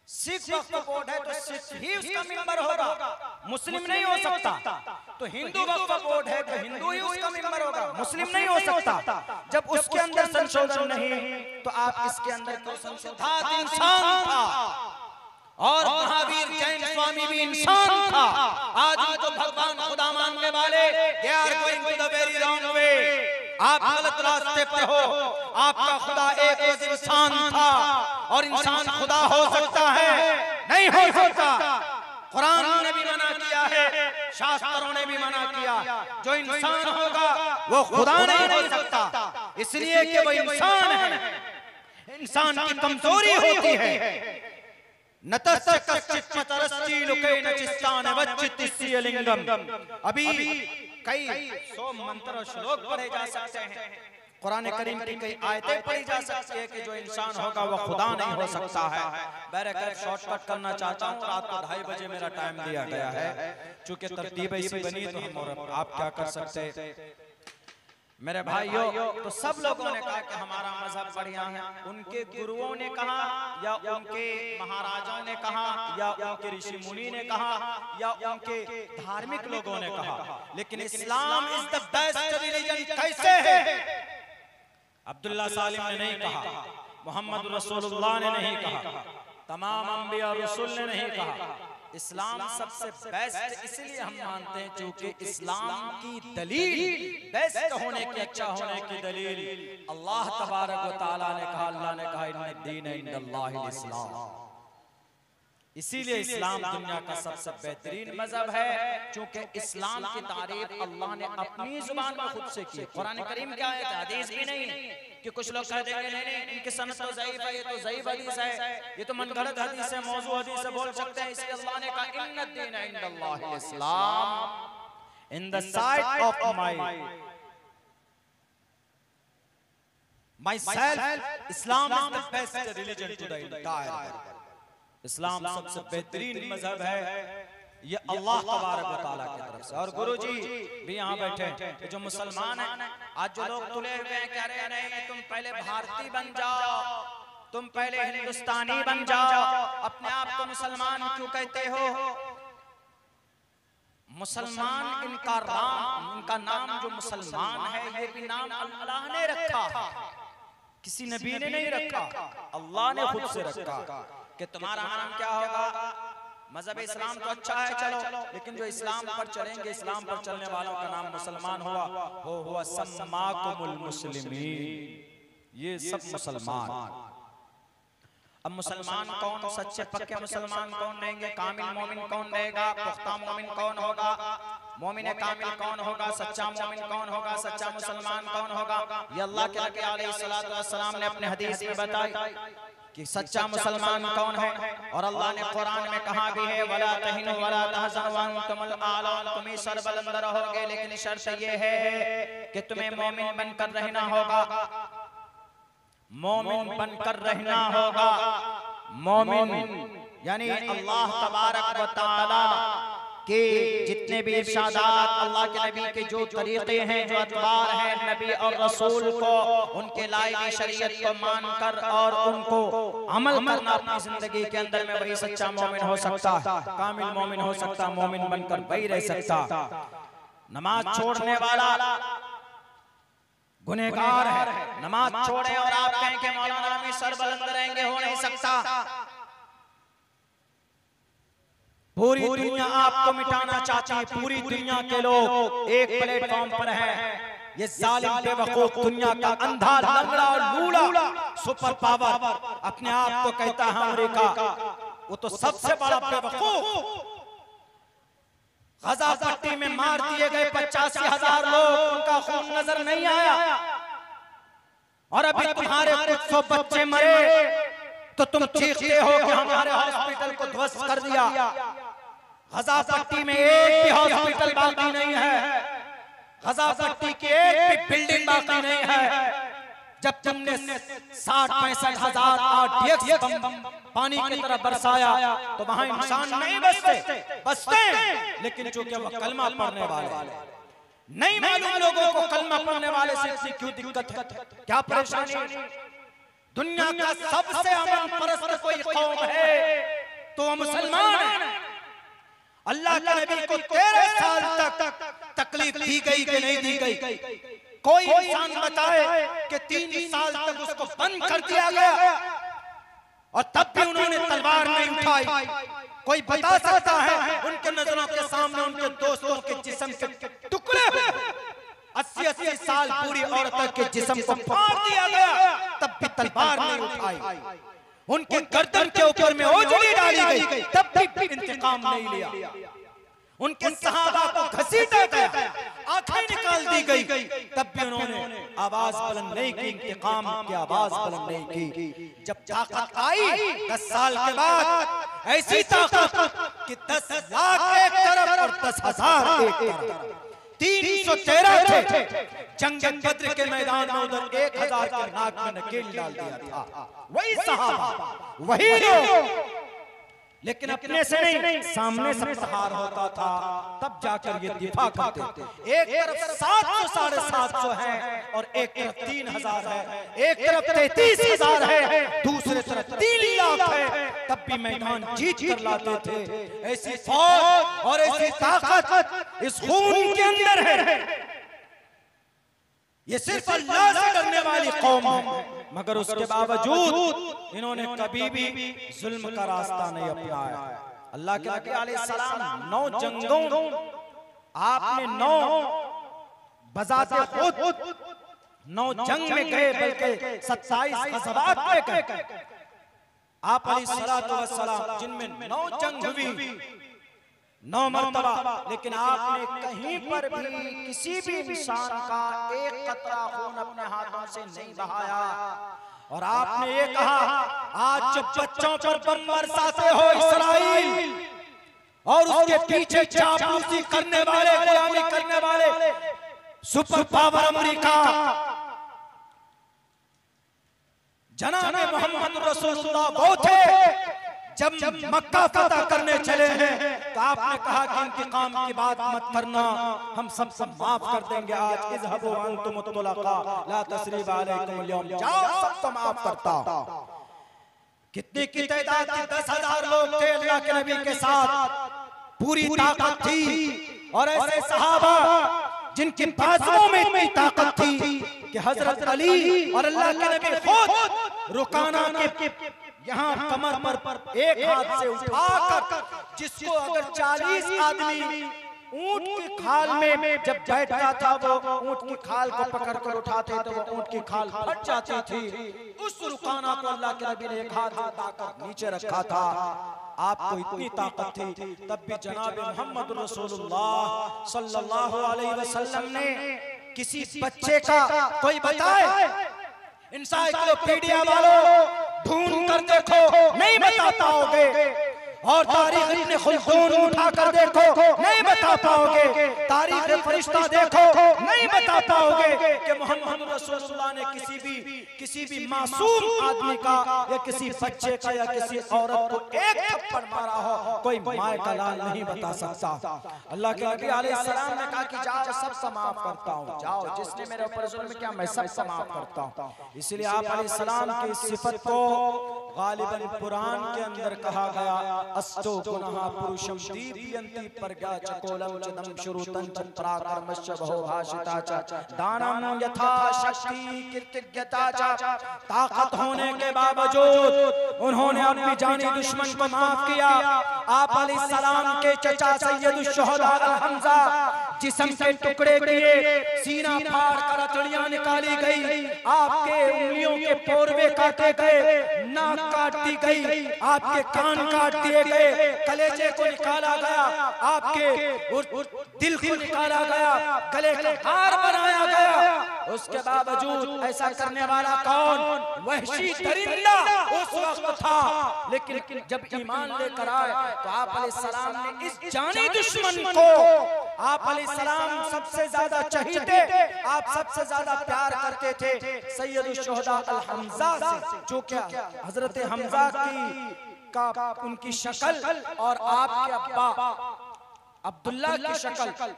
सिख वक्फ board है तो सिख ही उसका मेंबर होगा, मुस्लिम नहीं हो सकता। तो हिंदू वक्फ बोर्ड है तो हिंदू ही उसका मेंबर होगा, मुस्लिम नहीं हो सकता। जब उसके अंदर संशोधन नहीं तो आप इसके अंदर क्यों संशोधन? इंसान था और महावीर जैन स्वामी भी इंसान था। आज तो भगवान खुदा मानने वाले they are going to the very wrong way. आप गलत रास्ते पर हो। आपका खुदा एक इंसान था और इंसान खुदा हो सकता है? नहीं हो सकता। कुरान ने भी मना किया है, शास्त्रों ने भी मना किया। जो इंसान होगा वो खुदा नहीं हो सकता, इसलिए कि वो इंसान है। इंसान की कमजोरी होती है। नतस्य कश्चित् मतरस्ति लुकेन चित्तान वच्चित्तिस्य लिंगम। अभी कई 100 मंत्र और श्लोक पढ़े जा सकते हैं, कुरान करीम की कई आयतें पढ़ी जा सकती है कि जो इंसान होगा वो खुदा नहीं हो सकता है। बैरकर शॉर्टकट करना चाहता हूँ, रात को 2:30 बजे मेरा टाइम दिया गया है। चूंकि तरतीब ऐसी बनी तो हम और आप क्या कर सकते मेरे भाइयों। तो सब लोगों ने कहा कि हमारा मजहब बढ़िया है। उनके गुरुओं ने कहा या उनके महाराजाओं ने कहा या उनके ऋषि मुनि ने कहा या उनके धार्मिक लोगों ने कहा, लेकिन Islam is the best religion कैसे है? अब्दुल्ला सालिम ने नहीं कहा, मोहम्मद रसूलुल्लाह ने नहीं कहा, तमाम अंबिया रसूल ने नहीं कहा। इस्लाम सबसे बेस्ट इसलिए हम मानते हैं क्योंकि इस्लाम की दलील बेस्ट होने की, अच्छा होने की दलील अल्लाह तबारक व तआला ने कहा। अल्लाह ने कहा इन्नद दीन इंदल्लाहिल इस्लाम। इसीलिए इस्लाम दुनिया का सबसे बेहतरीन मजहब है, क्योंकि इस्लाम की तारीफ अल्लाह ने अपनी जुबान में खुद से की। कुरान करीम क्या है, हदीस भी नहीं कि कुछ लोग कह देंगे नहीं इनकी सनद तो ज़ईफ है, ये तो ज़ईफ हदीस है, ये तो मनगढ़ंत हदीस है, मौजू हदीस है, बोल सकते हैं। इसलिए अल्लाह ने कहा इन्नद दीन इंदल्लाहिल इस्लाम, in the sight of myself Islam is the best religion to the entire world। इस्लाम सबसे बेहतरीन मजहब है, ये अल्लाह तबारक व तआला की तरफ से। और गुरुजी भी यहाँ बैठे, जो मुसलमान हैं, आज जो लोग तुले हुए हैं कह रहे हैं नहीं तुम पहले भारतीय बन जाओ, तुम पहले हिंदुस्तानी बन जाओ, अपने आप को मुसलमान क्यों कहते हो? मुसलमान इनका नाम जो मुसलमान है ये भी नाम अल्लाह ने रखा, किसी नबी ने नहीं रखा, अल्लाह ने खुद से रखा कि तुम्हारा नाम क्या होगा। मजहब इस्लाम तो अच्छा है चलो, लेकिन जो इस्लाम पर चलेंगे, इस्लाम पर चलने वालों का नाम मुसलमान हुआ सम्माकुमुल मुस्लिमीन, ये सब मुसलमान। अब मुसलमान कौन, सच्चे पक्के मुसलमान कौन रहेंगे? कामिल मोमिन कौन रहेगा? पुख्ता मोमिन कौन होगा? मोमिन कामिल कौन होगा? सच्चा मोमिन कौन होगा? सच्चा मुसलमान कौन होगा? ये अल्लाह के नबी अलैहिस्सलातु वस्सलाम ने अपने हदीस में बताई कि सच्चा मुसलमान कौन है। और अल्लाह ने कुरान में कहा भी है वला तहिनु वला तहज़नु व अंतुमुल आलौन, तुम ही सरबलंद रहोगे, लेकिन शर्त ये है कि तुम्हें मोमिन बनकर रहना होगा, मोमिन बनकर रहना होगा। मोमिन यानी अल्लाह तबारक व तआला के जितने भी इरशादात, अल्लाह के नबी के जो तरीके हैं, जो अतबार हैं नबी और रसूल को, उनके लाई शरीयत को मानकर और उनको अमल करना अपनी जिंदगी के अंदर में, वही सच्चा मोमिन हो सकता है, कामिल मोमिन हो सकता, मोमिन बनकर वही रह सकता। नमाज छोड़ने वाला गुनहगार है, नमाज छोड़े और आप कहें कि मौलाना में सरबलंद रहेंगे, हो नहीं सकता। पूरी दुनिया आपको मिटाना चाहती है, पूरी दुनिया के लोग एक प्लेटफॉर्म पर हैं। ये जालिम बेवकूफ दुनिया का अंधा लंगड़ा और लूला सुपर पावर अपने आप को कहता है अमेरिका, वो तो सबसे बड़ा बेवकूफ। गजा पट्टी में मार दिए गए 85,000 लोग, उनका खून नजर नहीं आया, और अभी तुम्हारे कुछ 100 बच्चे मरे तो तुम चीखते हो कि हमारे हॉस्पिटल को ध्वस्त कर दिया। गजा पट्टी में एक भी हॉस्पिटल बाकी नहीं है, गजा पट्टी की एक भी बिल्डिंग बाकी नहीं है। जब तुमने 60-65 हजार RDX पानी की तरह बरसाया तो वहां इंसान नहीं बसते, लेकिन चूंकि वो कलमा पढ़ने वाले नहीं, मालूम लोगों को कलमा पढ़ने वाले से इतनी क्यों दिक्कत है, क्या परेशानी? दुनिया का सबसे अमन परस्त कोई कौम है तो वो मुसलमान है। अल्लाह के नबी को 13 साल तक तकलीफ दी गई कि नहीं दी गई? कोई इंसान बताए कि 3 साल तक उसको बंद कर दिया गया और तब भी उन्होंने तलवार नहीं उठाई? कोई बता सकता है उनके नजरों के सामने उनके दोस्तों के जिस्म के टुकड़े हुए 80-80 साल पूरी औरत के जिस्म को फाड़ दिया गया, तब भी तलवार नहीं उठाई? उनके गर्दन के ऊपर में ओजड़ी डाली गई, तब भी इंतकाम नहीं लिया? उनके सहाबा को घसीटा गया, आंखें निकाल दी गई, तब भी उन्होंने आवाज बुलंद नहीं की, इंतकाम की आवाज बुलंद नहीं की। जब ताकत आई 10 साल के बाद, ऐसी ताकत कि 10 लाख एक तरफ और 10,000 एक तरफ, 313 थे। जंग बद्र के मैदान में उधर 1000 के नाक में नकेल डाल दिया था। वही सहाबा, वही लोग, लेकिन अपने से नहीं, सामने से प्रहार होता था, तब जाकर ये दिफा करते। एक तरफ 700 साढ़े 700 है और एक तरफ 3000 है, एक तरफ 33,000 है, दूसरे तरफ 3 लाख है, तब भी मैदान जीत कर लाते थे। ऐसी फौज और ऐसी ताकत इस खून के अंदर है। ये सिर्फ अल्लाह से डरने वाली कौम है, मगर उसके बावजूद इन्होंने कभी भी जुल्म का रास्ता नहीं अपनाया। अल्लाह के नबी अलैहिस्सलाम 9 जंगों, आपने 9 बजाते खुद 9 जंग में गए, बल्कि 27 गज़वात में गए आप अलैहिस्सलाम, जिनमें 9 जंग हुई, 9 मरतबा। लेकिन आपने कहीं पर भी किसी भी इंसान का एक कतरा खून अपने हाथों से नहीं बहाया। और आपने ये कहा, आज जो बच्चों पर बम बरसाते हो इस्राइल और उसके पीछे चापलूसी करने वाले, गुलामी करने वाले सुपर पावर अमेरिका, जनाब मोहम्मद रसूलुल्लाह वो थे जब मक्का फतह करने चले हैं, तो आपने कहा कि इंतकाम की बात मत करना, हम सब माफ कर देंगे। आज इज़हबू अंतुम तुलका ला तस्रीब अलैकुम अल-यौम, जाओ सबको माफ करता। कितनी की तादाद थी? 10,000 लोग थे अल्लाह के नबी के साथ, पूरी ताकत थी। और ऐसे सहाबा जिनकी बाजुओं में इतनी ताकत थी कि हजरत अली और अल्लाह के नबी खुद रुकाना के यहाँ कमर पर एक हाथ से उठाकर, जिसको अगर 40 आदमी ऊंट की खाल में जब बैठता था, वो ऊंट की खाल को पकड़कर उठाते तो वो ऊंट की खाल फट जाती थी। उस रुकाना को अल्लाह के नबी ने एक हाथ उठाकर नीचे रखा था। आपको इतनी ताकत थी, तब भी जनाब मोहम्मद रसूलुल्लाह सल्लल्लाहु अलैहि वसल्लम ने किसी बच्चे का, कोई बताए इंसाइक्लोपीडिया वालों ढूंढ कर देखो, नहीं बता पाओगे। और तारीख इब्न खुल्दून उठा कर देखो, नहीं बता पाओगे। तारीख फरिश्ता देखो, नहीं बता पाओगे कि मोहम्मद रसूलुल्लाह ने किसी भी मासूम आदमी का या किसी बच्चे का या किसी औरत को एक थप्पड़ मारा हो, कोई माय का लाल नहीं बता सकता। अल्लाह के नबी अलैहिस्सलाम ने कहा कि जाओ सबसे माफ करता हूँ, जाओ जिसने मेरे ऊपर जुल्म किया मैं सबसे माफ करता हूँ। इसलिए आप अलैहिस्सलाम की इस सिफत को गालिबन कुरान के अंदर कहा गया, अस्तो गुनहा पुरुषम दीप्यंती प्रज्ञा चकोलम चदम शुरुतन च पराक्रमश्च बहु भाषिता च दानम यथा शक्ति कृतज्ञता च। ताकत होने के बावजूद उन्होंने अपनी जानी दुश्मन को माफ किया। आप अलैहिस्सलाम के चचा सैयदुश शुहदा हमजा जिस्म के टुकड़े किए, सीना फाड़ कर हथेलियां निकाली गई, आपके उंगलियों के पोरवे काटे गए, नाक काट दी गई, आपके कान काट दिए गए, कलेजे को निकाला गया, आपके दिल को निकाला गया, गले का हार बनाया गया। उसके बावजूद ऐसा करने वाला कौन? वहशी दरिंदा उस वक्त था। लेकिन जब ईमान लेकर आए तो आप अलैहिस्सलाम ने इस जानी दुश्मन को, आप अलैहिस्सलाम सबसे ज्यादा चहीते, आप सबसे ज्यादा प्यार करते थे सैयदुश शुहदा अल हमजा से, जो क्या हजरत हमजा का उनकी शक्ल और आपके अब्बा अब्दुल्ला की शक्ल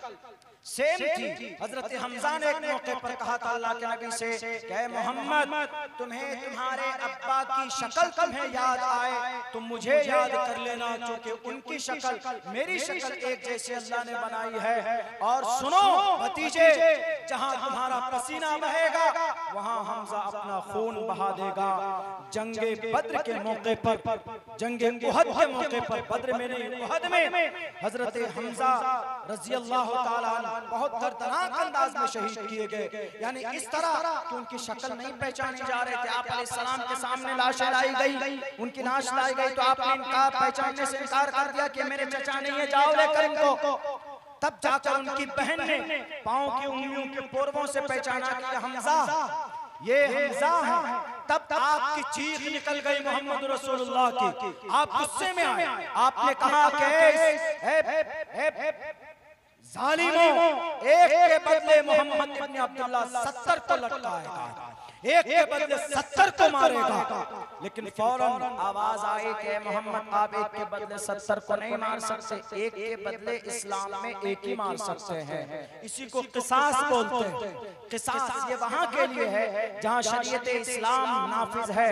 सेम थी। हजरत हमजा ने एक मौके पर कहा था अल्लाह के नबी से कि मोहम्मद, तुम्हें तुम्हारे अब्बा की शक्ल तुम्हें याद आए तुम मुझे याद कर लेना, क्योंकि उनकी शक्ल मेरी शक्ल एक जैसे अल्लाह ने बनाई है। और सुनो भतीजे, जहां तुम्हारा पसीना बहेगा वहां हमजा अपना खून बहा देगा। जंगे बद्र के मौके पर, जंगे उहद के मौके पर, बद्र में नहीं उहद में हजरत हमजा रज़ी अल्लाह ताला बहुत दर्दनाक अंदाज में शहीद किए गए। यानी इस तरह कि उनकी शक्ल नहीं पहचानी जा रहे थे। आप अलैहिस्सलाम के सामने लाशें लाई गई, उनकी लाश लाई गई तो आपने इनका पहचानने से इनकार कर दिया कि मेरे चचा नहीं है, जाओ लेकर इनको। तब जाकर उनकी बहन ने पांव की उंगलियों के पोरवों से पहचाना कि हमजा, ये हमजा है। तब आपकी चीख निकल गई मोहम्मद रसूलुल्लाह की। आप गुस्से में आए, आपने कहा कि जालिमों, एक के बदले मोहम्मद इब्न अब्दुल्लाह 70 को लटकाएगा, एक के बदले 70 को मारेगा। लेकिन फौरन आवाज आई कि मोहम्मद, आप एक के बदले 70 को नहीं मार सकते, एक के बदले इस्लाम में एक ही मार सकते हैं। इसी को किसास बोलते हैं। किसास ये वहां के लिए है जहां शरीयत इस्लाम नाफिज है,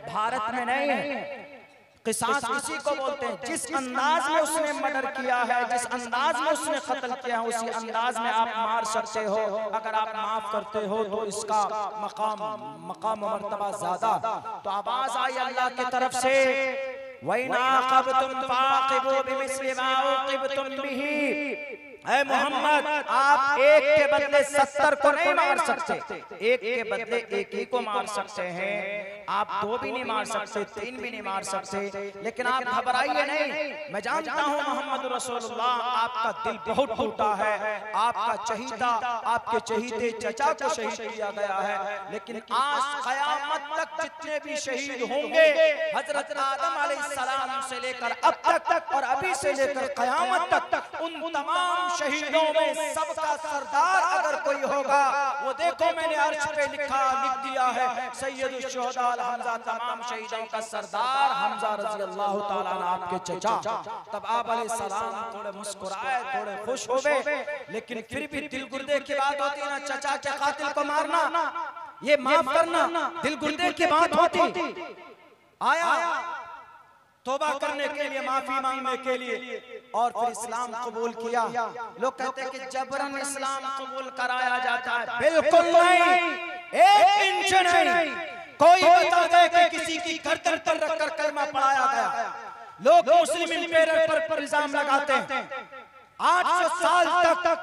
भारत में नहीं है। किसास इसी को बोलते हैं जिस अंदाज में उसने मर्डर किया है, जिस अंदाज में उसने कत्ल किया है, उसी अंदाज में आप मार सकते हो। अगर आप माफ करते हो तो इसका मकाम मर्तबा ज्यादा। तो आवाज आई अल्लाह की तरफ से, वैना क़ब्तुम फ़ाक़िबू बिमिस्लि मा उक़िबतुम बिही। ऐ मोहम्मद, आप एक के बदले 70 को नहीं मार सकते, एक के बदले एक ही को मार सकते हैं। आप 2 भी नहीं मार सकते, 3 भी नहीं मार सकते। लेकिन आप घबराइए नहीं, मैं जानता हूँ मोहम्मद रसूलुल्लाह आपका दिल बहुत टूटा है, आपका चहीता, आपके चहीते चचा को शहीद किया गया है। लेकिन आज क़यामत तक जितने भी शहीद होंगे, हजरत आदम अलैहिस्सलाम से लेकर अब तक और अभी से लेकर क़यामत तक, उन तमाम शहीदों में सबका सरदार अगर कोई होगा, वो देखो मैंने अर्श पे लिख दिया है, सैयदुश शुहदा हमजा, तमाम शहीदों का सरदार हमजा रज़ी अल्लाह ताला अन्हु, आपके चचा। तब आप अलैहिस्सलाम थोड़े मुस्कुराए, थोड़े खुश हो गए। लेकिन फिर भी दिल गुर्दे की बात होती है ना, चचा के कातिल को मारना, ये माफ करना दिल गुर्दे की बात होती। आया तौबा करने के लिए, माफी मांगने के लिए, और फिर इस्लाम कबूल किया। लोग कहते हैं कि जबरन इस्लाम कबूल कराया जाता है, बिल्कुल नहीं, 1 इंच नहीं। कोई बता दे कि किसी की गर्दन पर रखकर कलमा पढ़ाया गया। लोग मुस्लिम इंपेरर पर इल्जाम लगाते हैं 800 साल तक,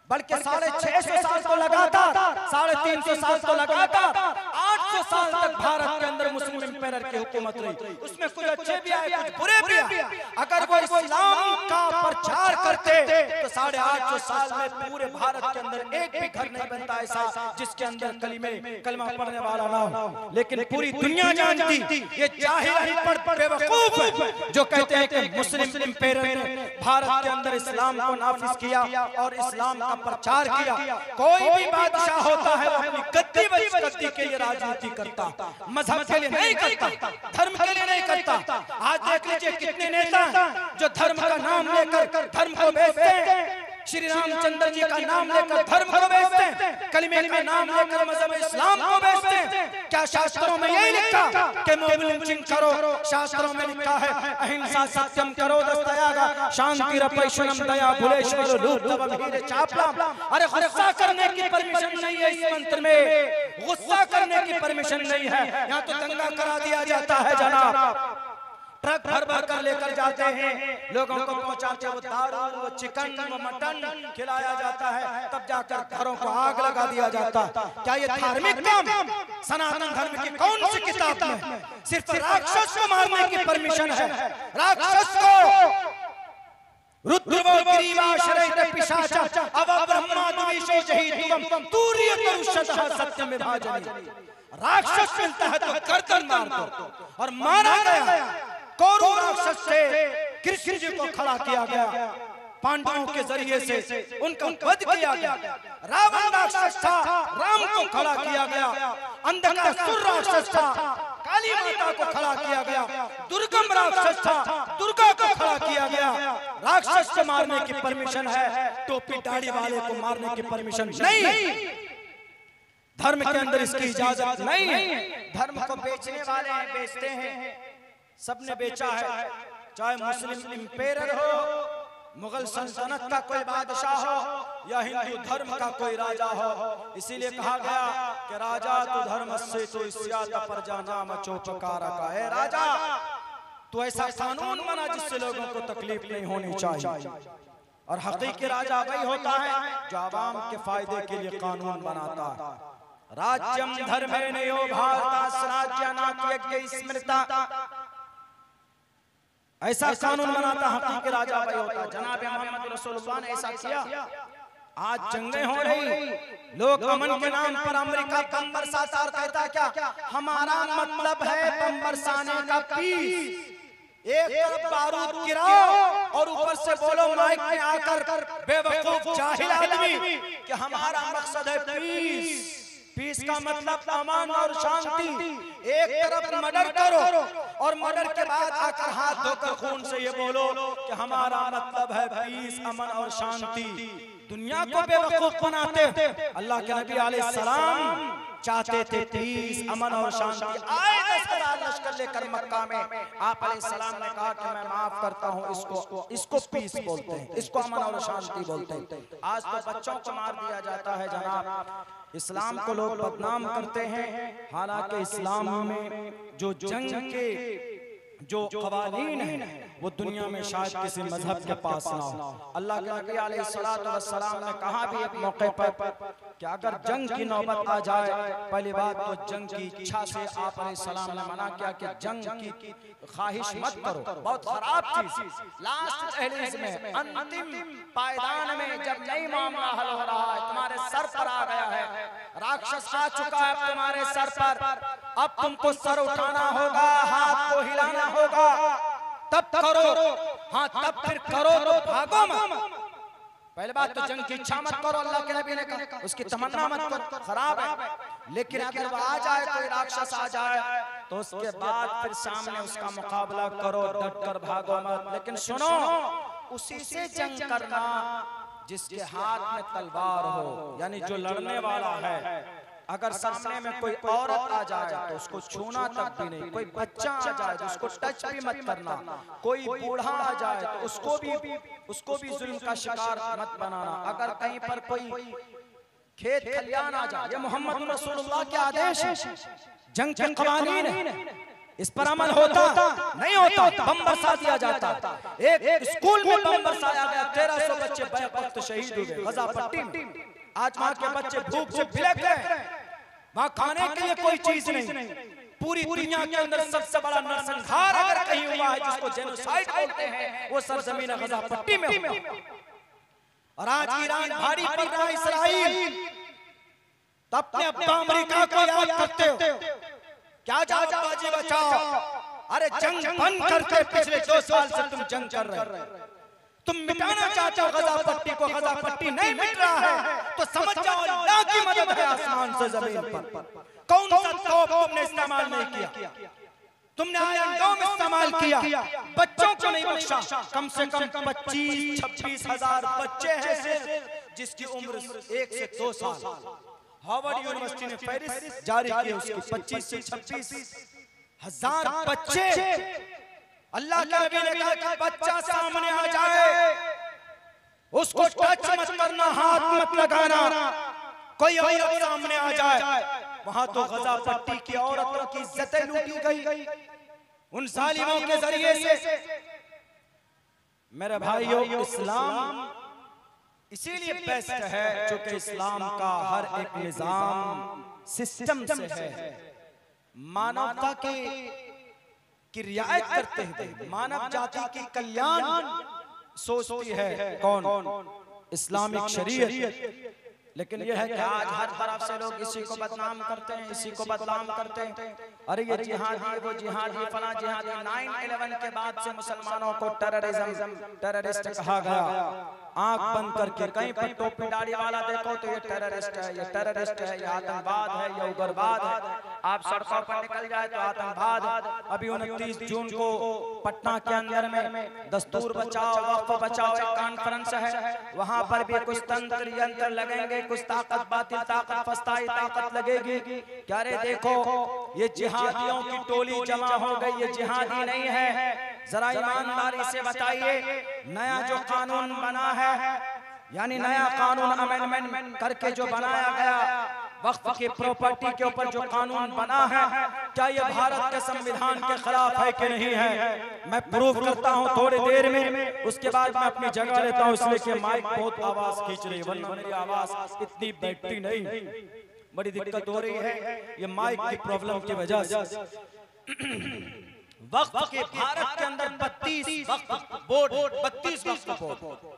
बल्कि 650 साल तो लगातार, 350 साल तो लगातार, 800 साल तक भारत के अंदर मुस्लिम इंपेरर की हुकूमत रही। उसमें कुछ अच्छे भी आए, कुछ बुरे भी आए। अगर वो इस्लाम का प्रचार करते तो 850 साल में पूरे भारत के अंदर एक भी घर नहीं बनता ऐसा जिसके अंदर कलमा पढ़ने वाला ना हो। लेकिन पूरी दुनिया जानती ये जाहिल बेवकूफ जो कहते हैं कि मुस्लिम इंपेरर ने भारत के अंदर इस्लाम को नाफिज किया और इस्लाम का प्रचार किया। कोई भी बादशाह होता है वो अपनी गद्दी के लिए राजनीति करता, मजहब के लिए नहीं करता, धर्म के लिए नहीं करता। आज देख लीजिए कितने नेता जो धर्म का नाम लेकर धर्म को बेचते हैं। श्री रामचंद्र जी का नाम लेकर धर्म को बेचते हैं, कलिमे का नाम लेकर मजहब इस्लाम को बेचते हैं। क्या शास्त्रों में यही लिखा कि मोमिन करो? शास्त्रों में लिखा है अहिंसा सत्यम करो दस्तयागा शांति रपैशनम दया भुलेश्वर लूट तब चापलाम। अरे गुस्सा करने की परमिशन नहीं है इस मंत्र में, गुस्सा करने की परमिशन नहीं है। यहाँ तो दंगा करा दिया जाता है जनाब, ट्रक भर भर कर लेकर जाते हैं, लोगों को पहुंचाते, वो दारू, वो चिकन, वो मटन खिलाया जाता है, तब जाकर घरों को आग लगा दिया जाता। क्या ये धार्मिक काम सनातन धर्म की कौन सी किताब में सिर्फ राक्षस को मारने की परमिशन है? राक्षस को राक्षस मिलता है तो गर्दन मार दो, और मारा गया कौरव राक्षस से कृष्ण जी को खड़ा किया गया, पांडवों के जरिए से उनका वध किया गया। रावण राक्षस था, राम को खड़ा किया गया। अंधकासुर राक्षस था, काली माता को खड़ा किया गया। दुर्गम राक्षस था, दुर्गा को खड़ा किया गया, राक्षस को मारने की परमिशन है, टोपी दाढ़ी वाले को मारने की परमिशन नहीं। धर्म के अंदर इसकी इजाजत नहीं है। धर्म को बेचने वाले हैं, बेचते हैं, सबने बेचा है, चाहे मुस्लिम इंपेयर हो, मुगल सल्तनत का कोई बादशाह हो या हिंदू धर्म का कोई राजा हो। इसीलिए कहा गया कि राजा तो धर्म से तो इस्याता पर जाना मचोपकारा का है। राजा तो ऐसा कानून बना जिससे लोगों को तकलीफ नहीं होनी चाहिए। और हकीकी राजा वही होता है जो आवाम के फायदे के लिए कानून बनाता है। राज्यम धर्मेणयो भारतास् राज्यानात्यज्ञ स्मृता, ऐसा कानून बनाता हकीकी राजा वही होता। जनाब मोहम्मद रसूलुल्लाह ने ऐसा किया। आज जंगें हो रही, लोग अमन के नाम पर अमेरिका बम बरसाता और कहता क्या हमारा मतलब है बम बरसाने का पीस। एक तरफ बारूद गिराओ और ऊपर से बोलो माइक में आकर बेवकूफ जाहिल आदमी कि हमारा मकसद है पीस। पीस का मतलब अमन और शांति। एक तरफ मर्डर करो और मर्डर के बाद आकर हाथ धोकर खून से ये बोलो कि हमारा मतलब है पीस, अमन और शांति। दुनिया को बेवकूफ बनाते। अल्लाह के नबी अलैहि सलाम चाहते थे पीस, अमन और शांति। आए 10,000 लश्कर लेकर मक्का में, आप अलैहि सलाम ने कहा कि मैं माफ करता हूँ, इसको पीस बोलते हैं, इसको अमन और शांति बोलते हैं। आज तो बच्चों को मार दिया जाता है जनाब। इस्लाम को लोग बदनाम करते हैं, हालांकि इस्लाम में जो जंग के जो कवानीन है वो दुनिया में शायद किसी मजहब के पास ना हो। अल्लाह के नबी अलैहिस्सलातु वस्सलाम ने कहा भी एक मौके पर कि अगर जंग की नौबत आ जाए, पहली बात तो जंग की इच्छा से आप अलैहिस्सलाम ने मना किया कि जंग की ख्वाहिश मत करो, बहुत खराब चीज। लास्ट दहलीज में, अंतिम पायदान में जब नई मामला हल हो रहा है, तुम्हारे सर पर आ गया है, राक्षस आ चुका है तुम्हारे सर पर, अब तुमको सर उठाना होगा, हाथ को हिलाना होगा, तब करो। हाँ तब फिर करो तो भागो मत। पहले बात तो जंग की इच्छा मत करो, अल्लाह के नबी ने कहा, उसकी तमन्ना मत करो, खराब है। लेकिन अगर वो आ जाए, कोई राक्षस आ जाए, तो उसके बाद फिर सामने उसका मुकाबला करो, डट कर भागो मत। लेकिन सुनो, उसी से जंग करना जिसके हाथ में तलवार हो, यानी जो लड़ने वाला है। अगर सामने में कोई औरत आ जाए तो उसको छूना तक भी नहीं, कोई बच्चा आ जाए तो उसको टच भी मत करना, कोई बूढ़ा आ जाए तो उसको भी जुल्म का शिकार मत बनाना। अगर कहीं पर कोई खेत खलियान आ जाए, ये मोहम्मद रसूलुल्लाह के आदेश है, जंग के कवानीन है, इस पर अमल होता नहीं होता, बम बरसा दिया जाता। एक स्कूल में बम बरसाया गया, 1300 बच्चे बैक वक्त शहीद हुए गजा पट्टी में। आज वहाँ के बच्चे भूख से बिलख रहे, वहाँ खाने के लिए कोई चीज नहीं। पूरी दुनिया के अंदर सबसे बड़ा नरसंहार अगर कहीं हुआ है, जिसको जेनोसाइड बोलते हैं, वो सरजमीन गजा पट्टी में हुआ। और आज ईरान भारी पड़ रहा है, इसराइल, तो अपने अमेरिका को याद करते हो क्या? जाबाजी बचाओ। अरे जंग बंद करके पिछले 2 साल से तुम जंग कर रहे हो, तुम मिटाना चाहते हो गजा पट्टी को, गजा पट्टी नहीं मिट रहा है तो समझ जाओ अल्लाह की मदद है आसमान से जमीन पर। कौन सा तोप तुमने इस्तेमाल नहीं किया? तुमने आयरन डोम इस्तेमाल किया, बच्चों को नहीं बख्शा। कम से कम 25-26 हजार बच्चे हैं जिसकी उम्र 1 से 2 साल। हार्वर्ड यूनिवर्सिटी ने पेरिस जारी की, उसकी 25 से 26 हजार बच्चे। अल्लाह के नबी ने कहा कि बच्चा सामने आ जाए उसको टच मत करना, हाथ मत लगाना। कोई औरत सामने आ जाए, वहां तो गजा पट्टी की औरतों की इज्जतें लूटी गई उन जालिमों के जरिए से। मेरे भाइयों, इस्लाम इसीलिए बेस्ट है क्योंकि इस्लाम का हर एक निजाम सिस्टम से है, मानवता की रियायत करते हैं, मानव जाति की कल्याण सोचती है कौन? इस्लामिक शरीयत। लेकिन यह है कि आज हर तरफ से लोग इसी को बदनाम करते हैं, इसी को बदनाम करते हैं। अरे ये जिहादी, वो जिहादी, फला जिहादी। 9/11 के बाद से मुसलमानों को टेररिस्ट कहा गया। आंख बंद करके कहीं पर टोपी दाढ़ी वाला देखो तो ये टेररिस्ट है, ये टेररिस्ट है, ये आतंकवाद है, ये उग्रवाद है। आप सड़कों पर निकल जाए तो आतंकवाद। अभी 29 जून को पटना के अंदर में दस्तूर बचाओ वक्फ बचाओ एक कॉन्फ्रेंस है, वहां पर भी कुछ तंत्र यंत्र लगेंगे, कुछ ताकत बातिल ताकत फस्ताई ताकत लगेगी। क्या रे देखो ये जिहादियों की टोली जमा हो गई, ये जिहादी नहीं है। जरा ईमानदारी से बताइए, नया जो कानून बना है यानी नया कानून अमेंडमेंट करके जो बनाया गया वक्फ की प्रॉपर्टी के ऊपर जो कानून बना है, क्या ये भारत के संविधान के खिलाफ है कि नहीं है? मैं प्रूव करता हूं थोड़ी देर में, उसके बाद मैं अपनी जगह लेता हूं, इसलिए कि माइक बहुत आवाज खींच रही है, वरना मेरी आवाज इतनी बैठती नहीं, बड़ी दिक्कत हो रही है ये माइक की प्रॉब्लम की वजह से। वक्फ के भारत के अंदर 32 वक्फ बोर्ड, 32 वक्फ बोर्ड,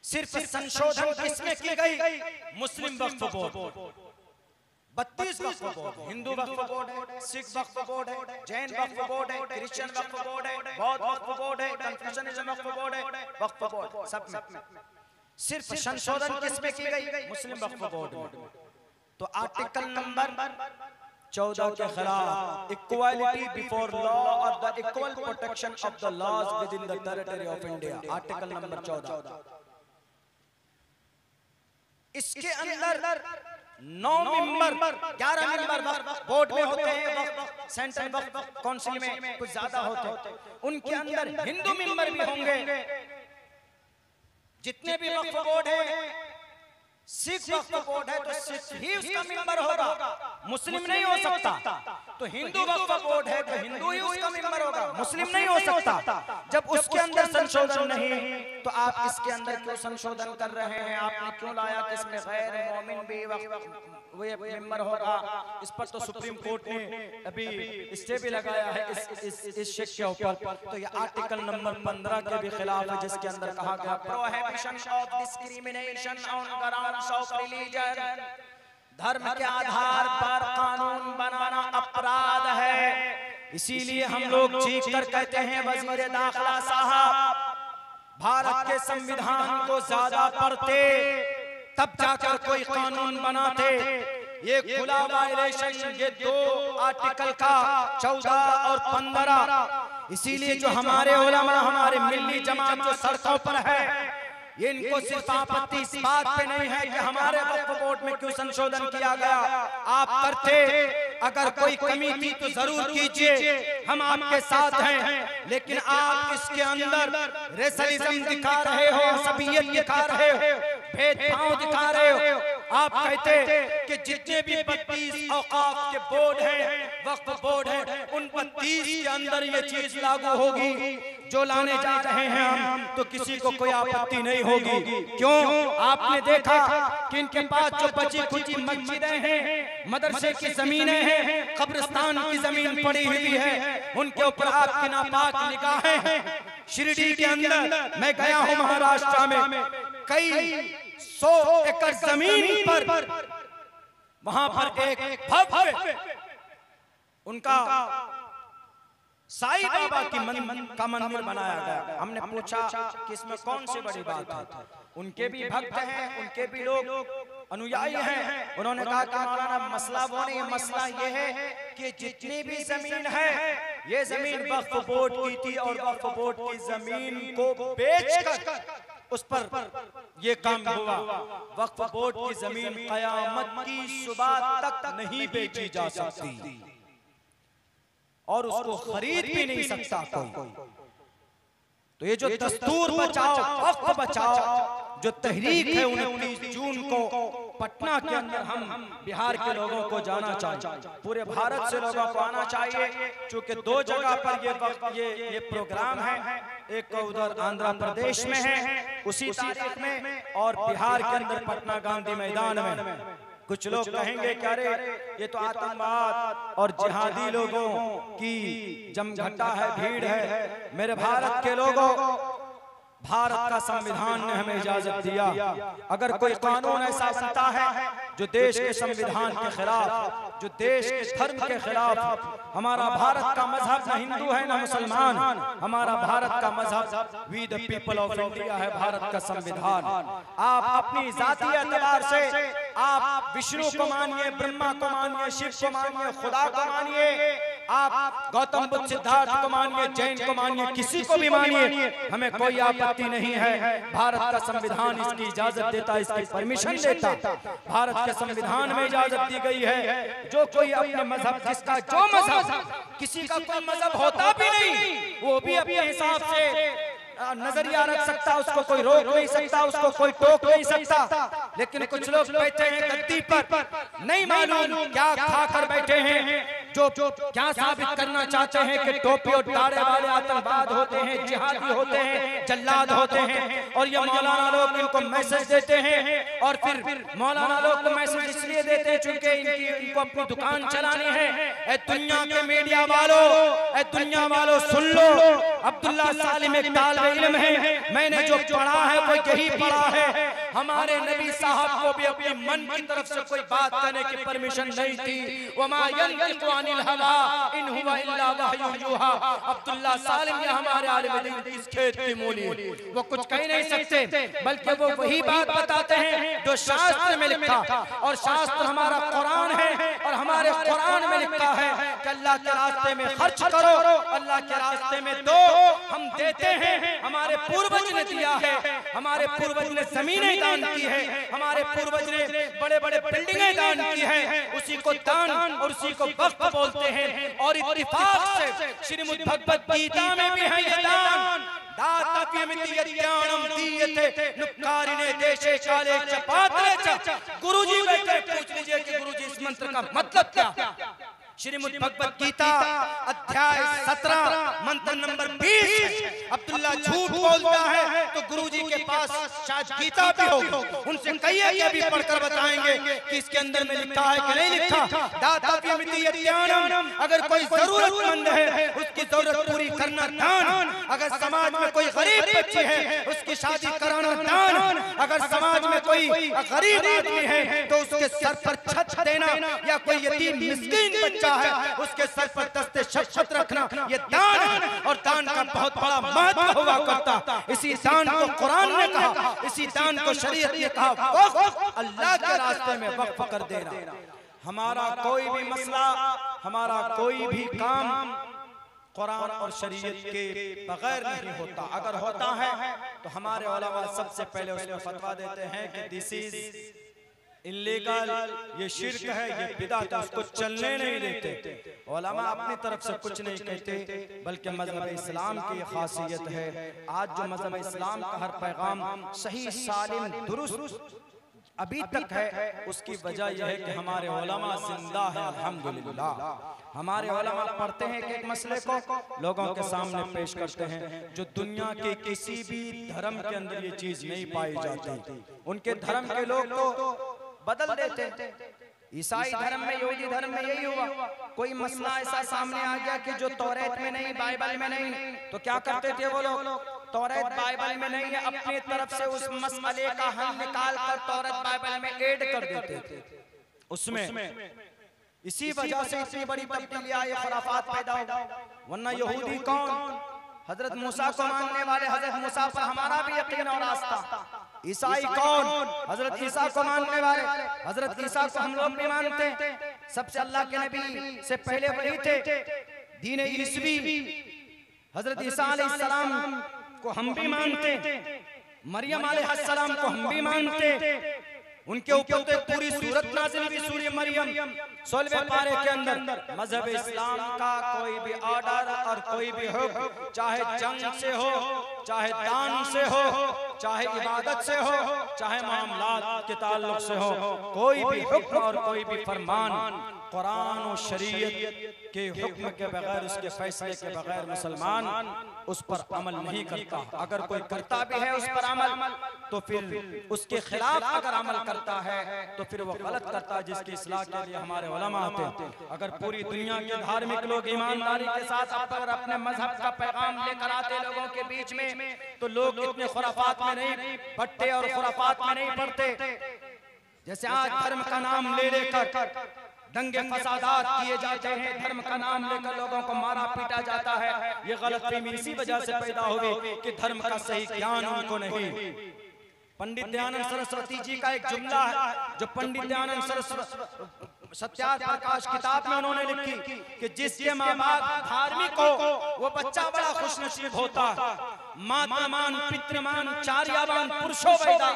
सिर्फ संशोधन किसमें की गई? मुस्लिम वक्फ बोर्ड। 32 वक्फ बोर्ड, हिंदू वक्फ बोर्ड है, सिख वक्फ बोर्ड है, जैन वक्फ बोर्ड है, क्रिश्चियन वक्फ बोर्ड है, बौद्ध वक्फ बोर्ड है, कन्फ्यूशनिज्म वक्फ बोर्ड है, वक्फ बोर्ड सब में सिर्फ संशोधन किसमें की गई? मुस्लिम वक्फ बोर्ड में। तो आर्टिकल नंबर 14 के खिलाफ इक्वालिटी बिफोर लॉ और the equal protection of the laws within the territory of India, article number 14। इसके अंदर 9 मेंबर 11 मेंबर बोर्ड में होते हैं, सेंट्रल वक्फ काउंसिल में कुछ ज्यादा होते हैं, उनके अंदर हिंदू मेंबर भी होंगे। जितने भी वक्फ बोर्ड है, सिख वक्फ बोर्ड है तो सिख ही उसका मेंबर होगा, मुस्लिम नहीं हो सकता। तो हिंदू वक्फ बोर्ड है तो हिंदू ही उसका मेंबर होगा, मुस्लिम नहीं हो सकता। जब उसके अंदर संशोधन नहीं तो आप इसके अंदर क्यों संशोधन कर रहे हैं? आपने क्यों लाया कि इसमें गैर मोमिन भी वो मेंबर होगा? इस पर तो सुप्रीम कोर्ट ने अभी स्टे भी लगाया है इस शिक के ऊपर। तो ये आर्टिकल नंबर 15 के भी खिलाफ है, जिसके अंदर कहा गया prohibition of discrimination on grounds of religion, धर्म के आधार पर कानून बनाना अपराध है। इसीलिए हम लोग चीख कर कहते हैं वजीर दाखिला साहब भारत के संविधान को ज्यादा पढ़ते तब जाकर कोई कानून बनाते। ये खुला वायलेशन ये 2 आर्टिकल का 14 और 15। इसीलिए जो हमारे उलमा हमारे मिल्ली जमात जो सड़कों पर है, ये इनको सिर्फ आपत्ति इस बात पे नहीं है कि हमारे वक्फ बोर्ड में क्यों संशोधन किया गया। आप करते, अगर कोई कमी थी तो जरूर कीजिए, हम आपके साथ हैं। लेकिन आप इसके अंदर रेसलिज्म दिखा रहे हो, असबियत दिखा रहे हो, भेदभाव दिखा रहे हो। आप कहते कि जितने भी 32 औकाफ के बोर्ड हैं, वक्फ बोर्ड है, उन 32 के अंदर ये चीज लागू होगी जो लाने जा रहे हैं हम, तो किसी को कोई आपत्ति नहीं होगी। क्यों? आपने देखा कि इनके पास जो बची खुची मस्जिदें हैं, मदरसे की जमीनें हैं, कब्रिस्तान की जमीन पड़ी हुई है, उनके ऊपर आपकी नापाक निगाहें हैं। शिरडी के अंदर मैं गया हूं महाराष्ट्र में, कई 100 एकड़ जमीन पर वहां पर एक भव्य उनका साईं बाबा की मंदिर बनाया गया। हमने पूछा कि इसमें कौन सी बड़ी बात है? उनके भी भक्त हैं, उनके भी लोग अनुयायी हैं। उन्होंने कहा कि मौलाना मसला वो नहीं है, मसला ये है कि जितनी भी जमीन है ये जमीन वक्फ बोर्ड की थी और वक्फ बोर्ड की जमीन को बेचकर उस पर ये काम हुआ। वक्फ बोर्ड की जमीन कयामत की सुबह तक नहीं बेची जा सकती और उसको खरीद भी नहीं सकता कोई। तो ये जो दस्तूर बचाओ वक्फ बचाओ जो तहरीक है 29 जून को पटना के अंदर हम बिहार के लोगों को जाना चाहिए, पूरे भारत से लोगों को आना चाहिए। चूंकि 2 जगह पर ये प्रोग्राम है, एक उधर आंध्र प्रदेश में है उसी तारीख में और बिहार के अंदर पटना गांधी मैदान में। कुछ लोग कहेंगे क्या रे ये तो आतंकवाद और जिहादी लोगों की जमघटा है, भीड़ है। मेरे भारत के लोगों भारत का संविधान ने हमें इजाजत दिया। अगर कोई कानून ऐसा बनता है जो देश के संविधान के खिलाफ, जो देश के धर्म के खिलाफ, हमारा भारत का मजहब न हिंदू है न मुसलमान, हमारा भारत का मजहब we the people of India है, भारत का संविधान। आप अपनी जातीय एतबार से आप विष्णु को मानिए, ब्रह्मा को मानिए, शिव को मानिए, खुदा को मानिए, आप गौतम बुद्ध, सिद्धार्थ को मानिए, जैन को मानिए, किसी को भी मानिए, हमें कोई आपत्ति नहीं है। भारत का संविधान इसकी इजाजत देता, इसकी परमिशन देता। भारत के संविधान में इजाजत दी गई है जो कोई अपने मजहब, जिसका जो मजहब, किसी का कोई मजहब होता भी नहीं, वो भी अपने हिसाब से नजरिया रख सकता, उसको कोई रोक नहीं सकता, उसको कोई टोक नहीं सकता। लेकिन कुछ लोग बैठे हैं गद्दी पर, नहीं मालूम क्या खाकर बैठे हैं, जो क्या साबित करना चाहते हैं कि टोपी और टारे वाले आतंकवाद होते हैं, जिहादी होते हैं, जल्लाद होते हैं। और ये मौलाना लोग इनको मैसेज देते हैं, और फिर मौलाना लोग को मैसेज इसलिए देते हैं चूंकि इनको अपनी दुकान चलानी है। ए दुनिया के मीडिया वालों, ए दुनिया वालों सुन लो, अब्दुल्ला सालिम एक तालिब इल्म है, मैंने जो पढ़ा है वो यही पढ़ा है। हमारे नबी साहब को भी अपने मन की तरफ से कोई बात करने की परमिशन नहीं थी। वमा यंतिकु अनिल हवा इन हुवा इल्ला वह्युन यूहा। अब्दुल्ला सालिम ये हमारे आलिम दीन इस खेत की मूली, वो कुछ कह नहीं सकते, बल्कि वो वही बात बताते हैं जो शास्त्र में लिखा। और शास्त्र हमारा कुरान है, और हमारे कुरान में लिखा है कि अल्लाह के रास्ते में खर्च करो, अल्लाह के रास्ते में दो। हम देते हैं, हमारे पूर्वज ने दिया है, हमारे पूर्वज ने जमीनें दान की है, हमारे पूर्वज ने बड़े बड़े बिल्डिंगें दान की है, उसी को दान और उसी को वक्फ बोलते हैं। और इत्तिफाक से श्रीमद् भगवत गीता में भी है ये दान। दाता की मिति यज्ञानम दीयते नुक्कारिने देशे काले चपात्रे च। गुरुजी बैठे पूछ लीजिए कि गुरुजी इस मंत्र का मतलब क्या? श्रीमद् भगवत गीता अध्याय 17 मंत्र नंबर 20। अब्दुल्ला झूठ बोलता है तो गुरुजी के पास शायद गीता भी होगी, उनसे कहिए कि अभी पढ़कर बताएंगे कि इसके अंदर में लिखा है कि नहीं लिखा। दाता की मिति यज्ञानम, अगर कोई जरूरतमंद है उसकी जरूरत पूरी करना दान। अगर समाज में कोई गरीब बच्ची है उसकी शादी कराना दान। अगर समाज में कोई गरीब आदमी है तो उसके सर पर छत देना, या कोई यतीम मिस्कीन बच्चा है उसके सर पर दस्ते शफ़क़त रखना, ये दान। और दान का बहुत बड़ा महत्व हुआ करता। इसी दान को कुरान ने कहा, इसी दान को शरीयत ने कहा, वक्फ, अल्लाह के रास्ते में वक्फ कर देना। हमारा कोई भी मसला, हमारा कोई भी काम कुरान और शरीयत के बगैर नहीं होता। अगर होता है तो हमारे उलमा सबसे पहले उसमें फतवा देते हैं कि दिस इज इल्लीगल, ये शिर्क है, ये बिदअत है, उसको चलने नहीं देते। उलमा अपनी तरफ से कुछ नहीं कहते, बल्कि मज़हब इस्लाम की खासियत है। आज जो मज़हब इस्लाम का हर पैगाम सही, सालिम, दुरुस्त अभी तक है, उसकी वजह यह है कि हमारे उलमा जिंदा है, अल्हम्दुलिल्लाह। हमारे उलमा पढ़ते हैं कि एक मसले को लोगों के सामने पेश करते हैं जो दुनिया के किसी भी धर्म के अंदर ये चीज नहीं पाई जाती। उनके धर्म के लोग तो बदल देते। ईसाई धर्म में, यहूदी धर्म में यही हुआ। कोई मसला ऐसा सामने आ गया कि जो तौरात में नहीं, बाइबल में नहीं, तो क्या करते थे वो लोग? तौरात बाइबल में नहीं है, अपनी तरफ से उस मसले का हल निकाल कर तौरात बाइबल में ऐड कर देते थे उसमें। इसी वजह से इतनी बड़ी तब्दीली आई, खुराफात पैदा हो। वरना यहूदी कौन? हजरत मूसा को मानने वाले, हजरत मूसा पर हमारा भी यकीन और आस्था। ईसाई कौन? हजरत ईसा को मानने वाले, हजरत ईसा को हम लोग भी मानते। सबसे अल्लाह के नबी से पहले वही थे। दीन ईसवी हजरत ईसा अलैहिस्सलाम को हम भी मानते, मरियम अलैहिस्सलाम को हम भी मानते। उनके ऊपर तो पूरी सूरत नाज़िल हुई, सूरह मरियम 16वें पारे के अंदर। मजहब इस्लाम का कोई भी ऑर्डर और कोई भी हुक्म, चाहे जंग से हो, चाहे दान से हो, चाहे इबादत से हो, चाहे मामलात के ताल्लुक से हो, कोई भी हुक्म और कोई भी फरमान कुरान और शरीयत के हुक्म के बगैर, उसके फैसले के बगैर मुसलमान उस पर अमल नहीं करता। अगर कोई करता भी है उस पर अमल तो फिर उसके खिलाफ अगर अमल करता है तो फिर वो गलत करता है, जिसकी इस्लाह के लिए हमारे उलमा आते हैं। अगर पूरी दुनिया के धार्मिक लोग ईमानदारी के साथ अगर अपने मजहब का पैगाम लेकर आते लोगों के बीच में, तो लोग इतने खुराफात में नहीं पढ़ते और खुराफात में नहीं पढ़ते। जैसे आज धर्म का नाम ले लेकर दंगे फसादात किए जाते हैं, धर्म का नाम लेकर लोगों को मारा पीटा जाता है। ये गलतफहमी इसी वजह से पैदा हुई कि धर्म का सही ज्ञान उनको नहीं। पंडित दयानंद सरस्वती जी का एक जुमला है जो पंडित दयानंद सरस्वती सत्यार्थ प्रकाश किताब में उन्होंने लिखी कि जिसके माँ बाप धार्मिक हो वो बच्चा बड़ा खुशनसीब होता है। मातृमान पितृमान चार्यावान पुरुषो वैदा।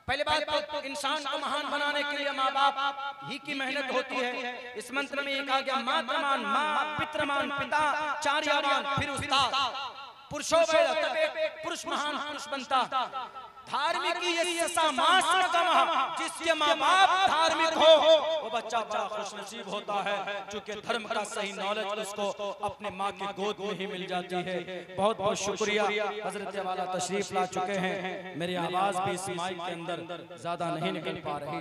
पहले बात तो इंसान को महान बनाने के लिए माँ बाप ही की मेहनत होती है। इस मंत्र में ये कहा गया मातृमान माँ, पितृमान पिता, चार्यावान फिर उस्ताद, पुरुषो वैदा, तब एक पुरुष महान पुरुष बनता। धार्मिक जिसके माँ बाप धार्मिक हो वो बच्चा बड़ा खुशनसीब होता है, क्योंकि धर्म का सही नॉलेज उसको अपने माँ की गोद में ही मिल जाती है। बहुत बहुत शुक्रिया। हजरत वाला तशरीफ ला चुके हैं। मेरी आवाज भी इस माइक के अंदर ज्यादा नहीं निकल पा रही।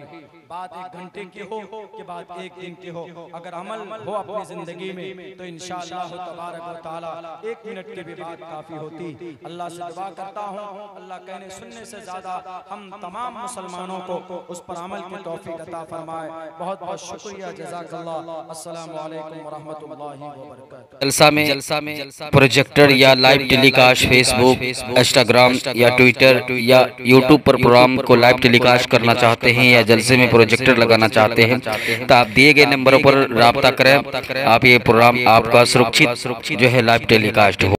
बात 1 घंटे की हो कि बात 1 दिन की हो, अगर अमल हो अपनी जिंदगी में तो इंशाअल्लाह तबारक व तआला 1 मिनट की भी बात काफी होती। अल्लाह से दुआ करता हूँ अल्लाह कहने सुनने से ज्यादा हम तमाम मुसलमानों को उस पर अमल की तौफीक अता फरमाए। बहुत बहुत शुक्रिया। जज़ाकल्लाह। अस्सलामु अलैकुम व रहमतुल्लाहि व बरकातहू। जलसा में प्रोजेक्टर या लाइव टेलीकास्ट फेसबुक, इंस्टाग्राम या ट्विटर या यूट्यूब पर प्रोग्राम को लाइव टेलीकास्ट करना चाहते हैं या जलसे में प्रोजेक्टर लगाना चाहते हैं तो आप दिए गए नंबरों पर राब्ता करें। आप ये प्रोग्राम आपका सुरक्षित जो है लाइव टेलीकास्ट हो।